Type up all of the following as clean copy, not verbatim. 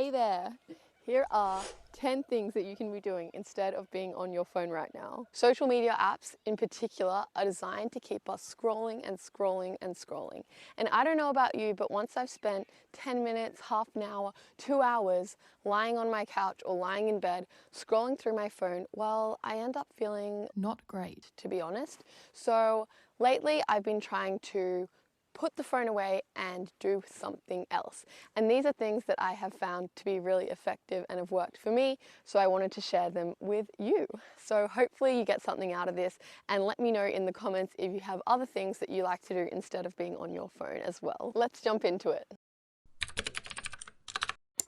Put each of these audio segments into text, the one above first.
Hey there! Here are 10 things that you can be doing instead of being on your phone right now. Social media apps in particular are designed to keep us scrolling and scrolling and scrolling. And I don't know about you, but once I've spent 10 minutes, half an hour, 2 hours lying on my couch or lying in bed, scrolling through my phone, well, I end up feeling not great, to be honest. So lately I've been trying to put the phone away and do something else. And these are things that I have found to be really effective and have worked for me, so I wanted to share them with you. So hopefully you get something out of this, and let me know in the comments if you have other things that you like to do instead of being on your phone as well. Let's jump into it.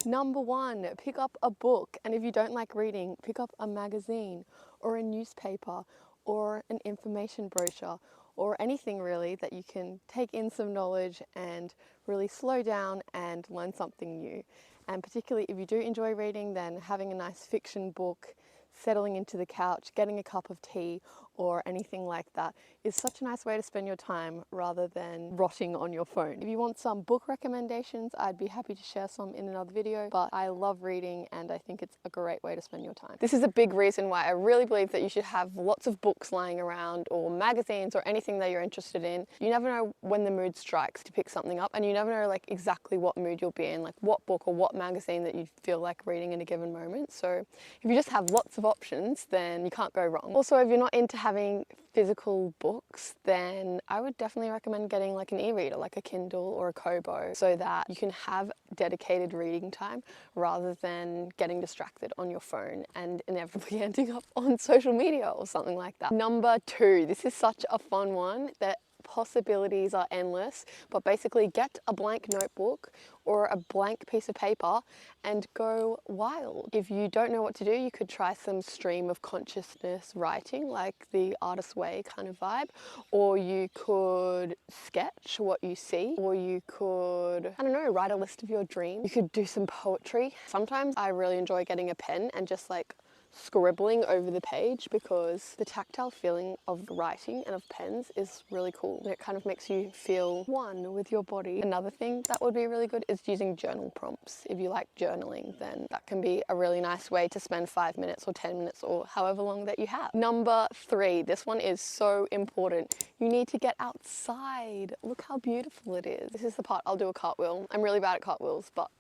Number 1, pick up a book, and if you don't like reading, pick up a magazine or a newspaper or an information brochure or anything really that you can take in some knowledge and really slow down and learn something new. And particularly if you do enjoy reading, then having a nice fiction book, settling into the couch, getting a cup of tea or anything like that is such a nice way to spend your time rather than rotting on your phone. If you want some book recommendations, I'd be happy to share some in another video, but I love reading and I think it's a great way to spend your time. This is a big reason why I really believe that you should have lots of books lying around or magazines or anything that you're interested in. You never know when the mood strikes to pick something up, and you never know like exactly what mood you'll be in, like what book or what magazine that you feel like reading in a given moment. So if you just have lots of options, then you can't go wrong. Also, if you're not into having physical books, then I would definitely recommend getting like an e-reader, like a Kindle or a Kobo, so that you can have dedicated reading time rather than getting distracted on your phone and inevitably ending up on social media or something like that. Number 2, this is such a fun one that possibilities are endless, but basically get a blank notebook or a blank piece of paper and go wild. If you don't know what to do, you could try some stream of consciousness writing, like the artist's way kind of vibe, or you could sketch what you see, or you could, I don't know, write a list of your dreams. You could do some poetry. Sometimes I really enjoy getting a pen and just like scribbling over the page, because the tactile feeling of writing and of pens is really cool. And it kind of makes you feel one with your body. Another thing that would be really good is using journal prompts. If you like journaling, then that can be a really nice way to spend 5 minutes or 10 minutes or however long that you have. Number 3, this one is so important. You need to get outside. Look how beautiful it is. This is the part I'll do a cartwheel. I'm really bad at cartwheels, but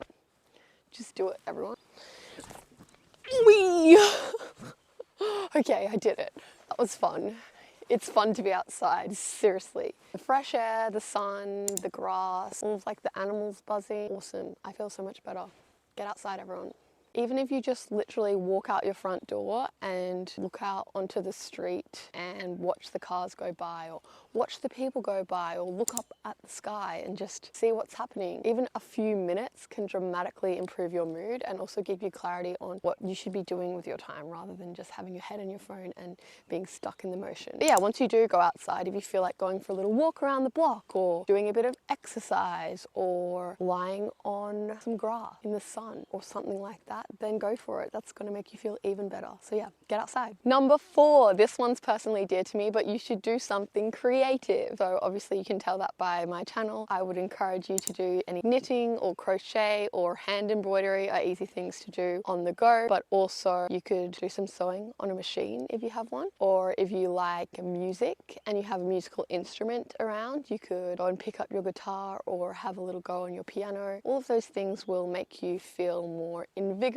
just do it, everyone. Whee! Okay, I did it. That was fun. It's fun to be outside, seriously. The fresh air, the sun, the grass, all of like the animals buzzing. Awesome. I feel so much better. Get outside, everyone. Even if you just literally walk out your front door and look out onto the street and watch the cars go by, or watch the people go by, or look up at the sky and just see what's happening. Even a few minutes can dramatically improve your mood and also give you clarity on what you should be doing with your time, rather than just having your head in your phone and being stuck in the motion. But yeah, once you do go outside, if you feel like going for a little walk around the block or doing a bit of exercise or lying on some grass in the sun or something like that, then go for it. That's going to make you feel even better. So yeah, get outside. Number 4, this one's personally dear to me, but you should do something creative. So obviously you can tell that by my channel. I would encourage you to do any knitting or crochet or hand embroidery are easy things to do on the go, but also you could do some sewing on a machine if you have one, or if you like music and you have a musical instrument around, you could go and pick up your guitar or have a little go on your piano. All of those things will make you feel more invigorated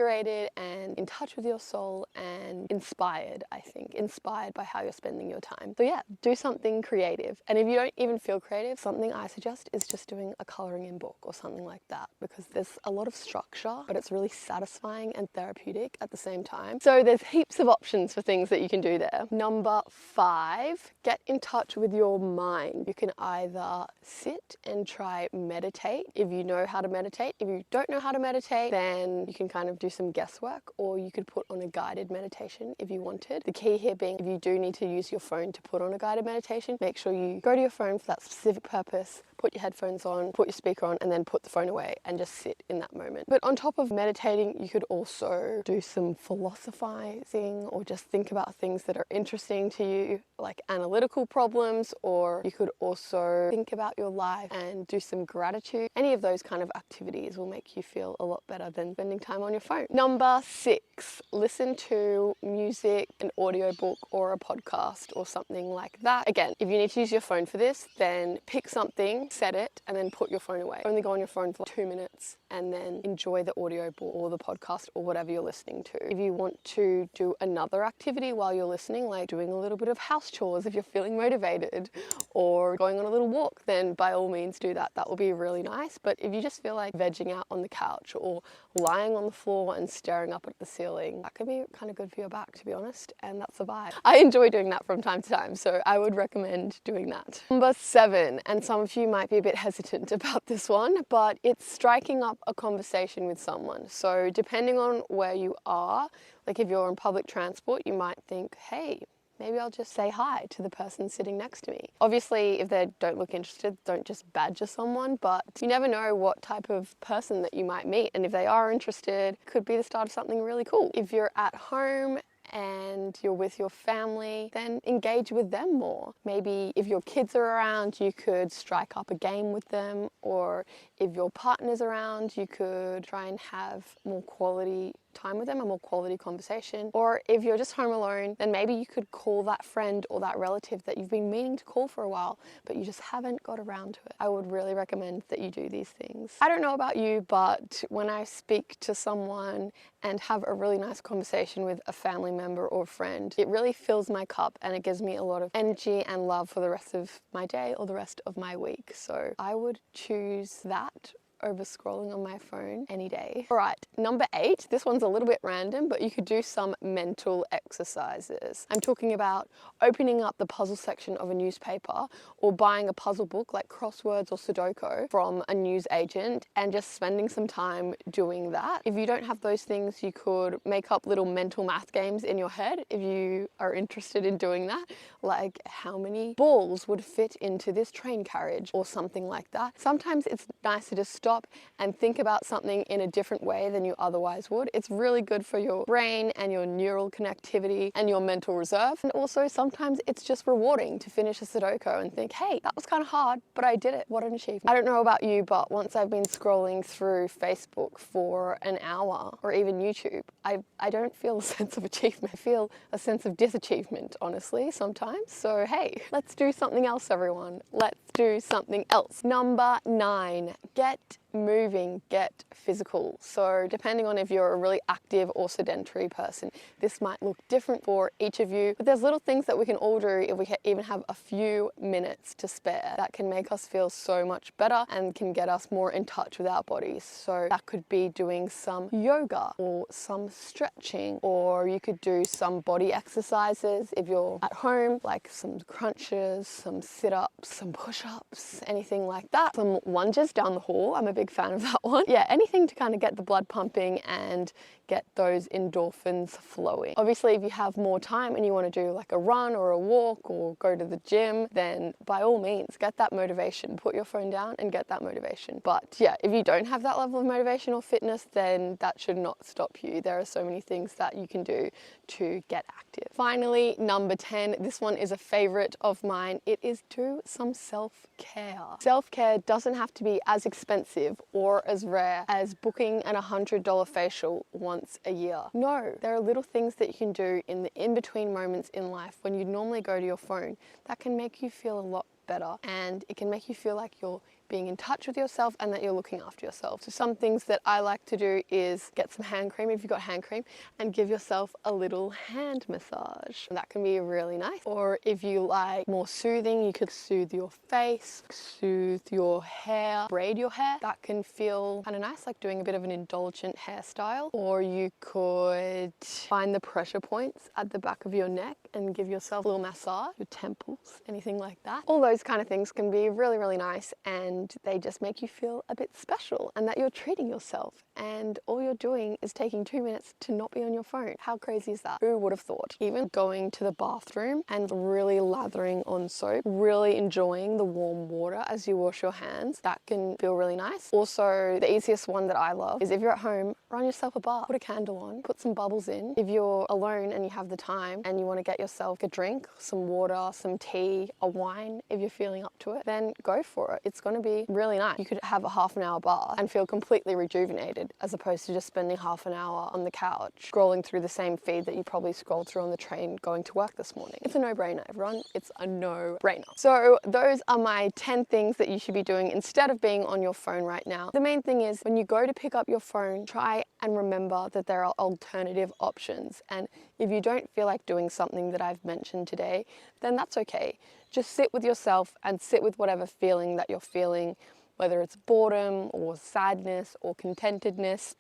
and in touch with your soul and inspired, I think. Inspired by how you're spending your time. So yeah, do something creative. And if you don't even feel creative, something I suggest is just doing a colouring in book or something like that, because there's a lot of structure, but it's really satisfying and therapeutic at the same time. So there's heaps of options for things that you can do there. Number 5, get in touch with your mind. You can either sit and try meditate if you know how to meditate. If you don't know how to meditate, then you can kind of do some guesswork, or you could put on a guided meditation if you wanted. The key here being, if you do need to use your phone to put on a guided meditation, make sure you go to your phone for that specific purpose, put your headphones on, put your speaker on, and then put the phone away and just sit in that moment. But on top of meditating, you could also do some philosophizing or just think about things that are interesting to you, like analytical problems, or you could also think about your life and do some gratitude. Any of those kind of activities will make you feel a lot better than spending time on your phone. Number 6, listen to music, an audiobook or a podcast or something like that. Again, if you need to use your phone for this, then pick something, set it, and then put your phone away. Only go on your phone for 2 minutes and then enjoy the audiobook or the podcast or whatever you're listening to. If you want to do another activity while you're listening, like doing a little bit of house chores if you're feeling motivated, or going on a little walk, then by all means do that. That will be really nice. But if you just feel like vegging out on the couch or lying on the floor and staring up at the ceiling, that could be kind of good for your back, to be honest, and that's a vibe. I enjoy doing that from time to time, so I would recommend doing that. Number 7, and some of you might be a bit hesitant about this one, but it's striking up a conversation with someone. So depending on where you are, like if you're on public transport, you might think, hey, maybe I'll just say hi to the person sitting next to me. Obviously, if they don't look interested, don't just badger someone, but you never know what type of person that you might meet. And if they are interested, it could be the start of something really cool. If you're at home and you're with your family, then engage with them more. Maybe if your kids are around, you could strike up a game with them, or if your partner's around, you could try and have more quality time with them, a more quality conversation. Or if you're just home alone, then maybe you could call that friend or that relative that you've been meaning to call for a while, but you just haven't got around to it. I would really recommend that you do these things. I don't know about you, but when I speak to someone and have a really nice conversation with a family member or friend, it really fills my cup and it gives me a lot of energy and love for the rest of my day or the rest of my week. So I would choose that over scrolling on my phone any day. All right, number 8, this one's a little bit random, but you could do some mental exercises. I'm talking about opening up the puzzle section of a newspaper or buying a puzzle book like crosswords or Sudoku from a news agent and just spending some time doing that. If you don't have those things, you could make up little mental math games in your head if you are interested in doing that, like how many balls would fit into this train carriage or something like that. Sometimes it's nice to just stop and think about something in a different way than you otherwise would. It's really good for your brain and your neural connectivity and your mental reserve. And also sometimes it's just rewarding to finish a Sudoku and think, hey, that was kind of hard, but I did it. What an achievement. I don't know about you, but once I've been scrolling through Facebook for an hour or even YouTube, I don't feel a sense of achievement. I feel a sense of disachievement, honestly, sometimes. So hey, let's do something else, everyone. Let's do something else. Number 9, get moving, get physical. So depending on if you're a really active or sedentary person, this might look different for each of you, but there's little things that we can all do if we even have a few minutes to spare that can make us feel so much better and can get us more in touch with our bodies. So that could be doing some yoga or some stretching, or you could do some body exercises if you're at home, like some crunches, some sit-ups, some push-ups, anything like that. Some lunges down the hall. I'm a big fan of that one. Yeah, anything to kind of get the blood pumping and get those endorphins flowing. Obviously, if you have more time and you want to do like a run or a walk or go to the gym, then by all means, get that motivation. Put your phone down and get that motivation. But yeah, if you don't have that level of motivation or fitness, then that should not stop you. There are so many things that you can do to get active. Finally, number 10, this one is a favorite of mine. It is do some self-care. Self-care doesn't have to be as expensive or as rare as booking an $100 facial once a year. No, there are little things that you can do in the in-between moments in life when you normally go to your phone that can make you feel a lot better, and it can make you feel like you're being in touch with yourself and that you're looking after yourself. So some things that I like to do is get some hand cream if you've got hand cream and give yourself a little hand massage. That can be really nice. Or if you like more soothing, you could soothe your face, soothe your hair, braid your hair. That can feel kind of nice, like doing a bit of an indulgent hairstyle. Or you could find the pressure points at the back of your neck and give yourself a little massage, your temples, anything like that. All those kind of things can be really, really nice and and they just make you feel a bit special and that you're treating yourself, and all you're doing is taking 2 minutes to not be on your phone. How crazy is that? Who would have thought? Even going to the bathroom and really lathering on soap, really enjoying the warm water as you wash your hands, that can feel really nice. Also, the easiest one that I love is if you're at home, run yourself a bath. Put a candle on, put some bubbles in. If you're alone and you have the time and you want to get yourself a drink, some water, some tea, a wine, if you're feeling up to it, then go for it. It's going to be really nice. You could have a half an hour bath and feel completely rejuvenated, as opposed to just spending half an hour on the couch scrolling through the same feed that you probably scrolled through on the train going to work this morning. It's a no-brainer, everyone. It's a no-brainer. So those are my 10 things that you should be doing instead of being on your phone right now. The main thing is, when you go to pick up your phone, try and remember that there are alternative options. And if you don't feel like doing something that I've mentioned today, then that's okay. Just sit with yourself and sit with whatever feeling that you're feeling, whether it's boredom or sadness or contentedness,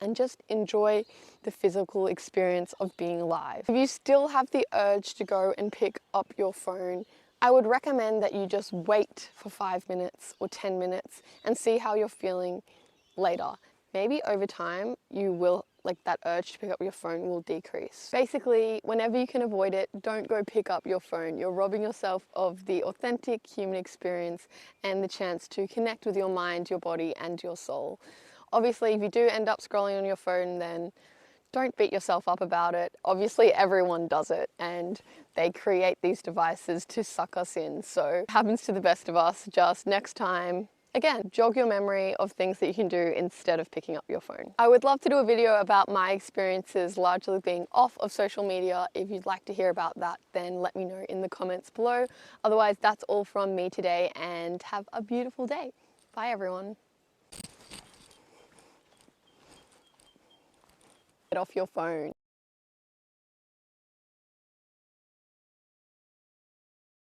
and just enjoy the physical experience of being alive. If you still have the urge to go and pick up your phone, I would recommend that you just wait for 5 minutes or 10 minutes and see how you're feeling later. Maybe over time that urge to pick up your phone will decrease. Basically, whenever you can avoid it, don't go pick up your phone. You're robbing yourself of the authentic human experience and the chance to connect with your mind, your body, and your soul. Obviously, if you do end up scrolling on your phone, then don't beat yourself up about it. Obviously, everyone does it, and they create these devices to suck us in. So it happens to the best of us. Just next time, again, jog your memory of things that you can do instead of picking up your phone. I would love to do a video about my experiences largely being off of social media. If you'd like to hear about that, then let me know in the comments below. Otherwise, that's all from me today, and have a beautiful day. Bye, everyone. Get off your phone.